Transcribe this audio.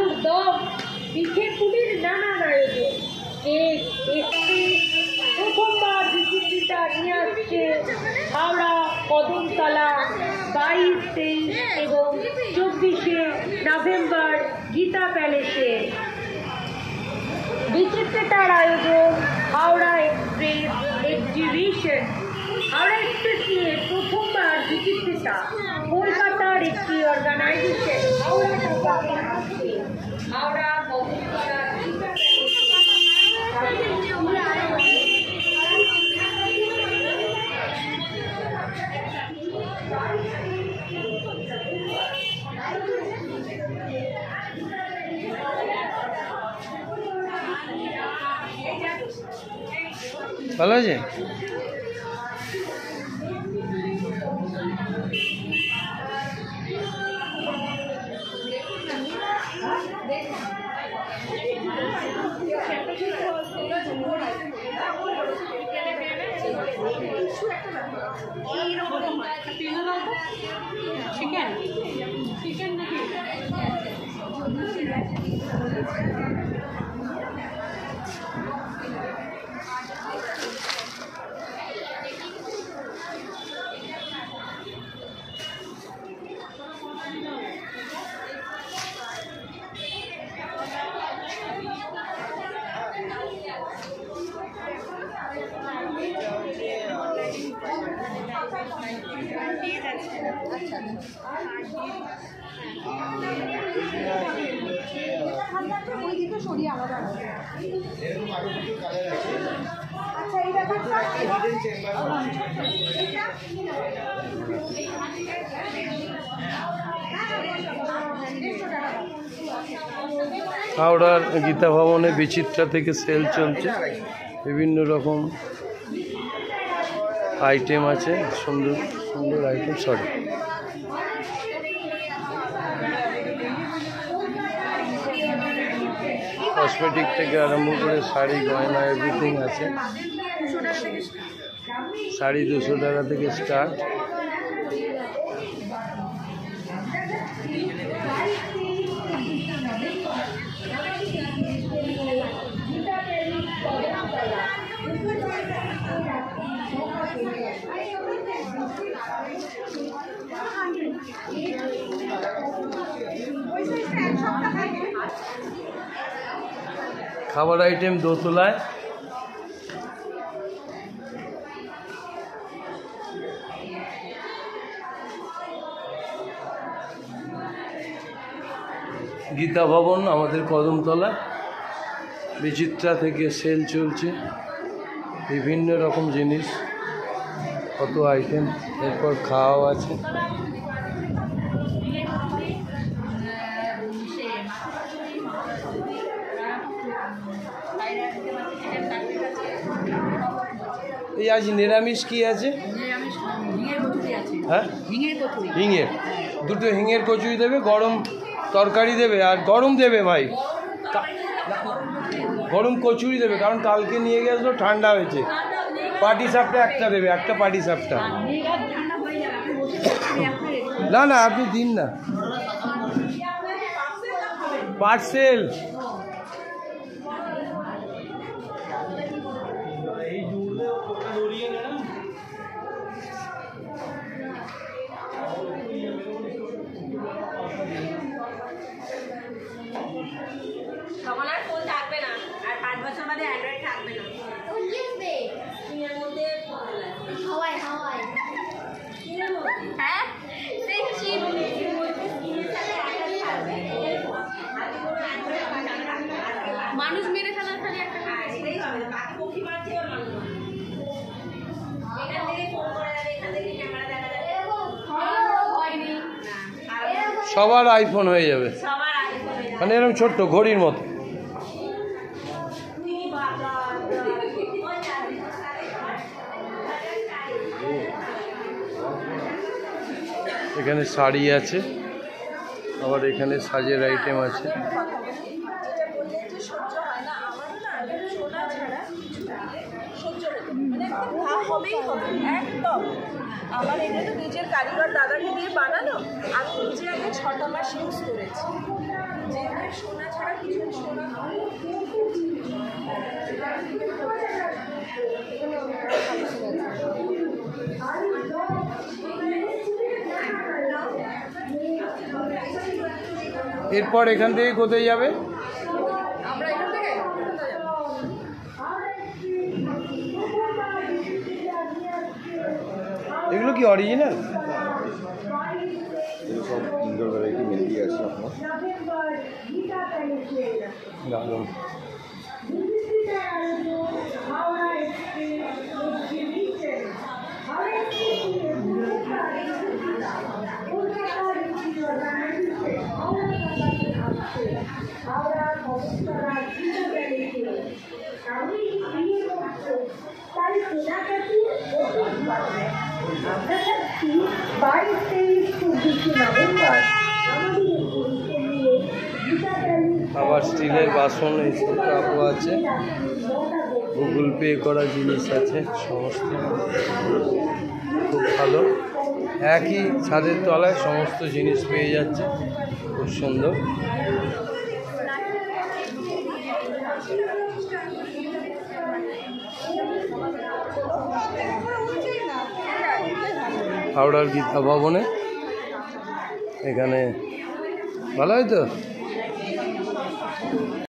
আলুর দম, পিঠে পুলির নানান আয়োজন, কেক, পেস্ট্রি। প্রথমবার বিচিত্রিতা নিয়ে আসছে হাওড়া কদমতলা 22, 23 এবং 24শে নভেম্বর গীতা প্যালেসে। বিচিত্রিতার আয়োজন Howrah express exhibition. Howrah express নিয়ে প্রথমবার বিচিত্রিতা কলকাতার একটি অর্গানাইজেশন হাওড়া কদমতলা গীতা ভালো আছে। চিকেন চিকেন নাকি হাওড়ার গীতা ভবনে বিচিত্রা থেকে সেল চলছে, বিভিন্ন রকম আইটেম আছে, সুন্দর সুন্দর আইটেম। সরি, কসমেটিক থেকে আরম্ভ করে শাড়ি, গয়না, এভরিথিং আছে। শাড়ি 200 টাকা থেকে স্টার্ট। খাবার আইটেম দোতলায়। গীতা ভবন আমাদের কদমতলা। বিচিত্রা থেকে সেল চলছে, বিভিন্ন রকম জিনিস, কত আইটেম। এরপর খাওয়াও আছে। এই আজ নিরামিষ কি আছে? হ্যাঁ, হিঙের দুটো হিঙের কচুরি দেবে, গরম তরকারি দেবে, আর গরম দেবে ভাই, গরম কচুরি দেবে, কারণ কালকে নিয়ে গেছিলো ঠান্ডা হয়েছে। পাটি সাপটা একটা দেবে, একটা পাটি সাপটা। না না, আপনি দিন না, পার্সেল। তখন আর ফোন থাকবে না, আর 5 বছর বাদে অ্যান্ড্রয়েড থাকবে না। এর মধ্যে হাওয়াই হাওয়াই হ্যাঁ, সেই চিপ মানুষ মেরে ফেলার খালি একটা সেটাই হবে। বাকি পক্ষী মারছে আর মানুষ এখান থেকে ফোন করা যাবে, এখান থেকে ক্যামেরা দেখা যাবে, হয়নি না, সবার আইফোন হয়ে যাবে, সবার আইফোন, মানে এরকম ছোট্ট ঘড়ির মতো। এখানে শাড়ি আছে, আবার এখানে সাজের আইটেম আছে। আমার এগুলো তো নিজের কারিগর দাদাকে দিয়ে বানানো, আমি নিজে আগে 6টা মাস ইউজ করেছি। যেখানে সোনা ছাড়া কিছু সোনা এরপর এখান থেকে কোথায় যাবে? আমরা এখান থেকে এগুলো কি অরিজিনাল? সব ইনডোর ভ্যারাইটি মেহেদি আছে আপনার। দারুণ। আবার স্টিলের বাসন এসে কাপও আছে, গুগল পে করা জিনিস আছে, সমস্ত খুব ভালো। একই ছাদের তলায় সমস্ত জিনিস পেয়ে যাচ্ছে, খুব সুন্দর। হাওড়ার গীতা ভবনে এখানে ভালো হয় তো।